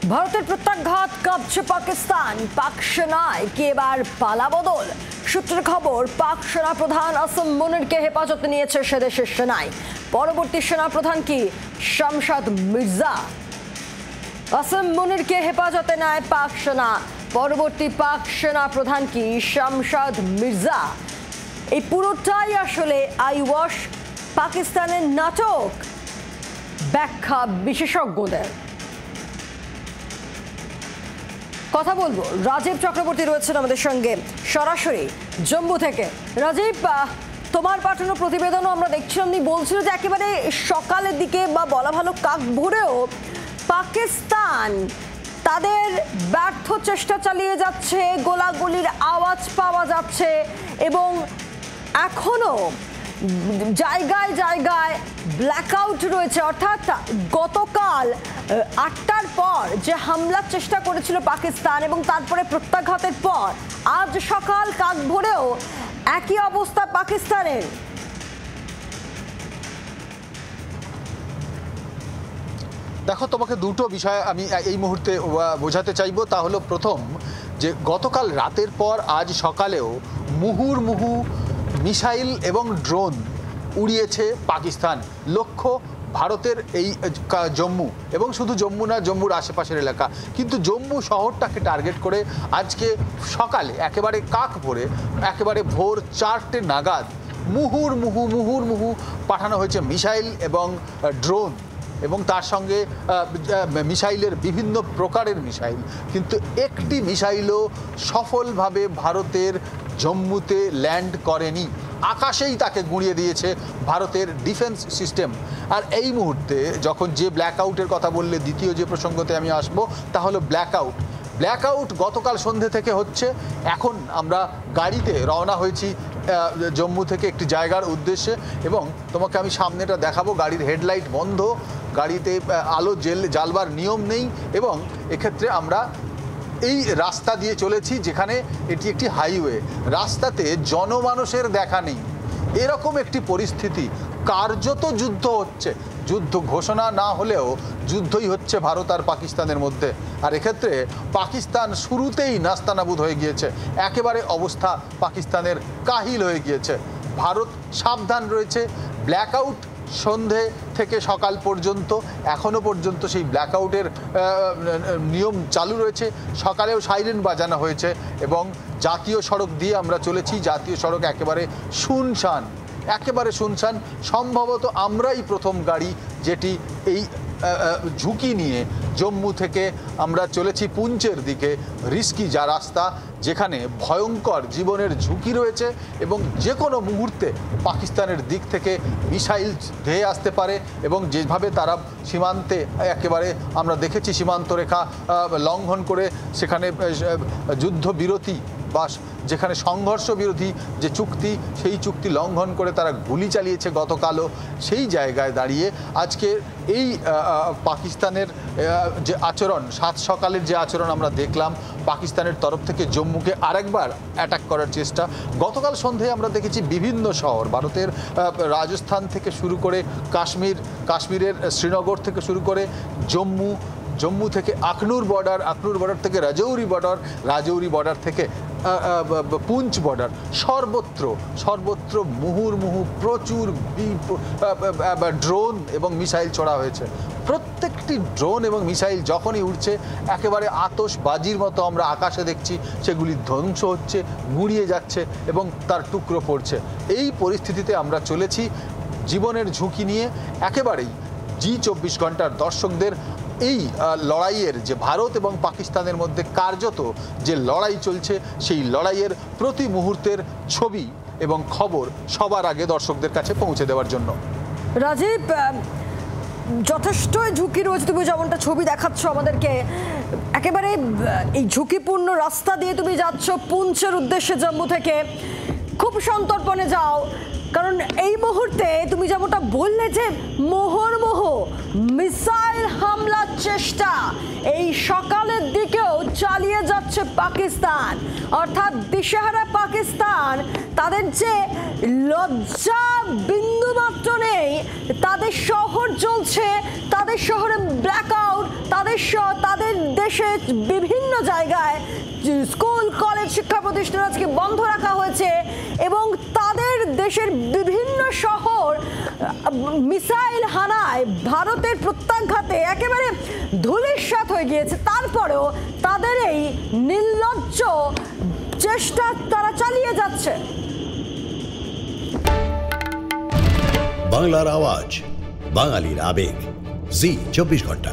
ভারতের প্রত্যাঘাত কাঁপছে পাকিস্তান। পাক সেনায় কি এবার পালাবদল? সূত্রের খবর, পাক সেনা প্রধান আসিম মুনিরকে হেফাজতে নিয়েছে সেদেশের সেনায়। পরবর্তী সেনা প্রধান কি শামশাদ মির্জা? আসিম মুনিরকে হেফাজতে নেয় পাক সেনা। পরবর্তী পাক সেনা প্রধান কি শামশাদ মির্জা? এই পুরোটাই আসলে আইওয়াশ পাকিস্তানের নাটক, ব্যাখ্যা বিশেষজ্ঞদের। কথা বলবো, রাজীব চক্রবর্তী রয়েছেন আমাদের সঙ্গে সরাসরি জম্মু থেকে। রাজীব, তোমার পাঠানো প্রতিবেদনও আমরা দেখছিলাম, তুমি বলছিল যে একেবারে সকালের দিকে বা বলা ভালো কাক ভোরেও পাকিস্তান তাদের ব্যর্থ চেষ্টা চালিয়ে যাচ্ছে, গোলাগুলির আওয়াজ পাওয়া যাচ্ছে এবং এখনো জায়গায় জায়গায় ব্ল্যাকআউট রয়েছে। অর্থাৎ গতকাল ৮টার পর যে হামলার চেষ্টা করেছিল পাকিস্তান এবং তারপরে প্রত্যাঘাতের পর আজ সকাল কাক ভোরেও একই অবস্থা পাকিস্তানের। দেখো, তোমাকে দুটো বিষয় আমি এই মুহূর্তে বোঝাতে চাইবো। তা হলো, প্রথম যে গতকাল রাতের পর আজ সকালেও মুহুর্মুহু মিসাইল এবং ড্রোন উড়িয়েছে পাকিস্তান। লক্ষ্য ভারতের এই জম্মু, এবং শুধু জম্মু না, জম্মুর আশেপাশের এলাকা। কিন্তু জম্মু শহরটাকে টার্গেট করে আজকে সকালে একেবারে কাক ভোরে, একেবারে ভোর 4টে নাগাদ মুহুর্মুহু পাঠানো হয়েছে মিসাইল এবং ড্রোন, এবং তার সঙ্গে মিসাইলের বিভিন্ন প্রকারের মিসাইল। কিন্তু একটি মিসাইলও সফলভাবে ভারতের জম্মুতে ল্যান্ড করেনি। আকাশেই তাকে গুঁড়িয়ে দিয়েছে ভারতের ডিফেন্স সিস্টেম। আর এই মুহূর্তে যখন যে ব্ল্যাকআউটের কথা বললে, দ্বিতীয় যে প্রসঙ্গতে আমি আসবো, তা হলো ব্ল্যাকআউট গতকাল সন্ধে থেকে হচ্ছে। এখন আমরা গাড়িতে রওনা হয়েছি জম্মু থেকে একটি জায়গার উদ্দেশ্যে, এবং তোমাকে আমি সামনেটা দেখাবো। গাড়ির হেডলাইট বন্ধ, গাড়িতে আলো জ্বালবার নিয়ম নেই, এবং এক্ষেত্রে আমরা এই রাস্তা দিয়ে চলেছি যেখানে এটি একটি হাইওয়ে। রাস্তাতে জনমানুষের দেখা নেই, এরকম একটি পরিস্থিতি। কার্যত যুদ্ধ হচ্ছে। যুদ্ধ ঘোষণা না হলেও যুদ্ধই হচ্ছে ভারত আর পাকিস্তানের মধ্যে। আর এক্ষেত্রে পাকিস্তান শুরুতেই নাস্তানাবুদ হয়ে গিয়েছে। একেবারে অবস্থা পাকিস্তানের কাহিল হয়ে গিয়েছে। ভারত সাবধান রয়েছে। ব্ল্যাকআউট সন্ধে থেকে সকাল পর্যন্ত, এখনও পর্যন্ত সেই ব্ল্যাকআউটের নিয়ম চালু রয়েছে। সকালেও সাইরেন বাজানো হয়েছে, এবং জাতীয় সড়ক দিয়ে আমরা চলেছি। জাতীয় সড়ক একেবারে শুনশান, একেবারে শুনশান। সম্ভবত আমরাই প্রথম গাড়ি যেটি এই ঝুঁকি নিয়ে জম্মু থেকে আমরা চলেছি পুঞ্চের দিকে। রিস্কি যা রাস্তা, যেখানে ভয়ঙ্কর জীবনের ঝুঁকি রয়েছে, এবং যে কোনো মুহূর্তে পাকিস্তানের দিক থেকে মিসাইল ধেয়ে আসতে পারে। এবং যেভাবে তারা সীমান্তে একেবারে আমরা দেখেছি সীমান্ত রেখা লঙ্ঘন করে সেখানে যুদ্ধবিরতি বা যেখানে সংঘর্ষ বিরোধী যে চুক্তি, সেই চুক্তি লঙ্ঘন করে তারা গুলি চালিয়েছে গতকালও। সেই জায়গায় দাঁড়িয়ে আজকে এই পাকিস্তানের যে আচরণ, সাত সকালের যে আচরণ আমরা দেখলাম পাকিস্তানের তরফ থেকে জম্মুকে আরেকবার অ্যাটাক করার চেষ্টা। গতকাল সন্ধ্যায় আমরা দেখেছি বিভিন্ন শহর, ভারতের রাজস্থান থেকে শুরু করে কাশ্মীরের শ্রীনগর থেকে শুরু করে জম্মু থেকে আখনুর বর্ডার থেকে রাজৌরি বর্ডার থেকে পুঞ্চ বর্ডার, সর্বত্র মুহুর্মুহু প্রচুর ড্রোন এবং মিসাইল ছোড়া হয়েছে। প্রত্যেকটি ড্রোন এবং মিসাইল যখনই উঠছে একেবারে আতশবাজির মতো আমরা আকাশে দেখছি সেগুলি ধ্বংস হচ্ছে, গুঁড়িয়ে যাচ্ছে এবং তার টুকরো পড়ছে। এই পরিস্থিতিতে আমরা চলেছি জীবনের ঝুঁকি নিয়ে। একেবারেই জি24 ঘন্টার দর্শকদের এই লড়াইয়ের, যে ভারত এবং পাকিস্তানের মধ্যে কার্যত যে লড়াই চলছে, সেই লড়াইয়ের প্রতি মুহূর্তের ছবি এবং খবর সবার আগে দর্শকদের কাছে পৌঁছে দেওয়ার জন্য। রাজীব, যথেষ্টই ঝুঁকি রয়েছে। তুমি যেমনটা ছবি দেখাচ্ছ আমাদেরকে, একেবারে এই ঝুঁকিপূর্ণ রাস্তা দিয়ে তুমি যাচ্ছ পুঞ্চের উদ্দেশ্যে জম্মু থেকে। খুব সন্তর্পণে যাও, কারণ এই মুহূর্তে তুমি যেমনটা বললে যে মুহুর্মুহু মিসাইল হামলা চেষ্টা এই সকালের দিকেও চালিয়ে যাচ্ছে পাকিস্তান। অর্থাৎ দিশেহারা পাকিস্তান, তাদের যে লজ্জা বিন্দুমাত্র নেই, তাদের শহর জ্বলছে, তাদের শহরে ব্ল্যাকআউট, তাদের দেশে বিভিন্ন জায়গায় স্কুল কলেজ শিক্ষা প্রতিষ্ঠান আজকে বন্ধ রাখা হয়েছে এবং তাদের দেশের বিভিন্ন শহর মিসাইল হানায় ভারতের প্রত্যাঘাতে একেবারে ধূলিসাৎ হয়ে গিয়েছে। তারপরেও তাদের এই নির্লজ্জ চেষ্টা তারা চালিয়ে যাচ্ছে। বাংলার আওয়াজ, বাঙালির আবেগ, জি 24 ঘন্টা।